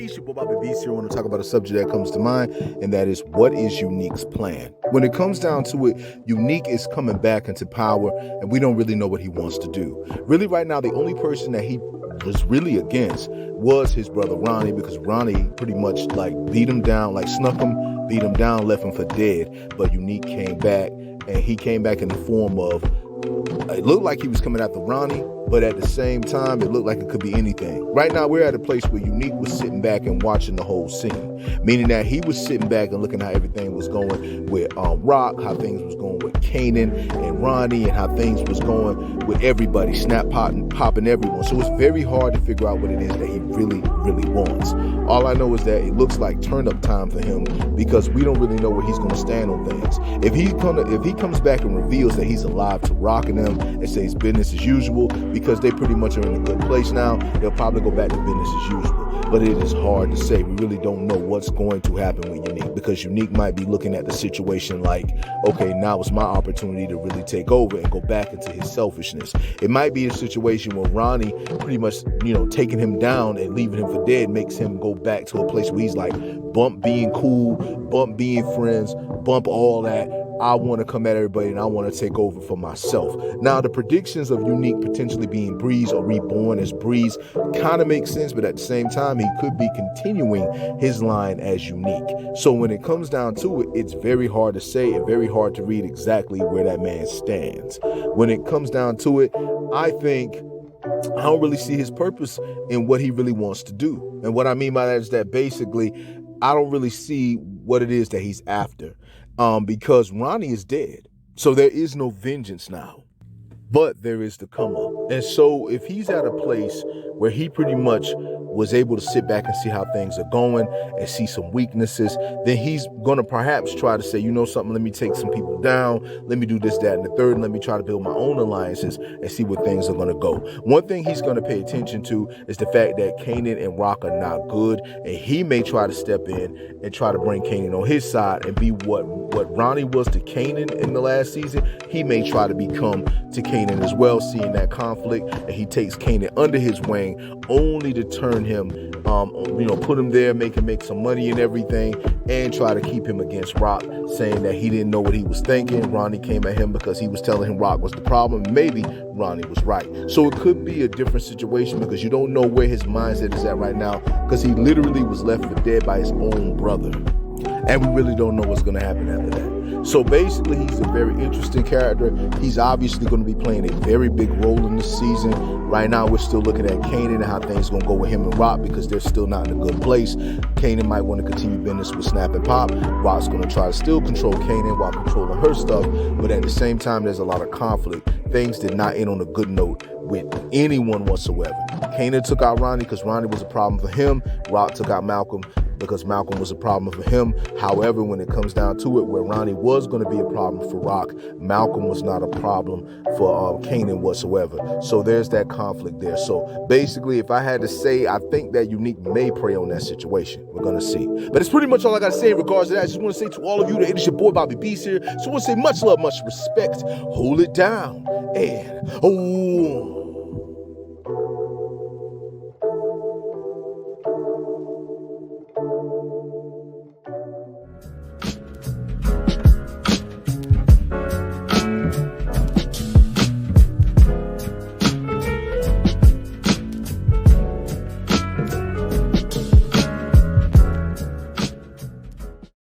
Peace, your boy Bobby Beast here. I want to talk about a subject that comes to mind, and that is, what is Unique's plan? When it comes down to it, Unique is coming back into power, and we don't really know what he wants to do. Really, right now, the only person that he was really against was his brother Ronnie, because Ronnie pretty much beat him down, snuck him, beat him down, left him for dead. But Unique came back, and he came back in the form of, it looked like he was coming after Ronnie, but at the same time, it looked like it could be anything. Right now, we're at a place where Unique was sitting back and watching the whole scene, meaning that he was sitting back and looking how everything was going with Rock, how things was going with Kanan and Ronnie, and how things was going with everybody, snap popping everyone. So it's very hard to figure out what it is that he really, really wants. All I know is that it looks like turn-up time for him, because we don't really know where he's going to stand on things. If he comes back and reveals that he's alive to Rock and them and says business as usual, because they pretty much are in a good place now, they'll probably go back to business as usual. But it is hard to say. We really don't know what's going to happen with Unique, because Unique might be looking at the situation like, okay, now it's my opportunity to really take over and go back into his selfishness. It might be a situation where Ronnie pretty much, taking him down and leaving him for dead makes him go back to a place where he's like, bump being cool, bump being friends, bump all that. I want to come at everybody and I want to take over for myself. Now, the predictions of Unique potentially being Breeze or reborn as Breeze kind of makes sense, but at the same time, he could be continuing his line as Unique. So when it comes down to it, it's very hard to say and very hard to read exactly where that man stands. When it comes down to it, I don't really see his purpose in what he really wants to do. And what I mean by that is that basically, I don't really see what it is that he's after. Because Ronnie is dead. So there is no vengeance now, but there is the come up. And so if he's at a place where he pretty much was able to sit back and see how things are going and see some weaknesses, then he's going to perhaps try to say, you know something, let me take some people down. Let me do this, that, and the third. And let me try to build my own alliances and see where things are going to go. One thing he's going to pay attention to is the fact that Kanan and Rock are not good. And he may try to step in and try to bring Kanan on his side and be what Ronnie was to Kanan in the last season. He may try to become to Kanan as well, seeing that conflict. And he takes Kanan under his wing only to turn him, put him there, make some money and everything, and try to keep him against Rock, saying that he didn't know what he was thinking. Ronnie came at him because he was telling him Rock was the problem. Maybe Ronnie was right. So it could be a different situation, because you don't know where his mindset is at right now, because he literally was left for dead by his own brother. And we really don't know what's going to happen after that. So basically, he's a very interesting character. He's obviously going to be playing a very big role in this season. Right now, we're still looking at Kanan and how things are going to go with him and Rock, because they're still not in a good place. Kanan might want to continue business with Snap and Pop. Rock's going to try to still control Kanan while controlling her stuff. But at the same time, there's a lot of conflict. Things did not end on a good note with anyone whatsoever. Kanan took out Ronnie because Ronnie was a problem for him. Rock took out Malcolm because Malcolm was a problem for him. However, when it comes down to it, where Ronnie was going to be a problem for Rock, Malcolm was not a problem for Kanan whatsoever. So there's that conflict there. So basically, if I had to say, I think that Unique may prey on that situation. We're going to see. But it's pretty much all I got to say in regards to that. I just want to say to all of you that it is your boy Bobby Beast here. So I want to say much love, much respect. Hold it down. And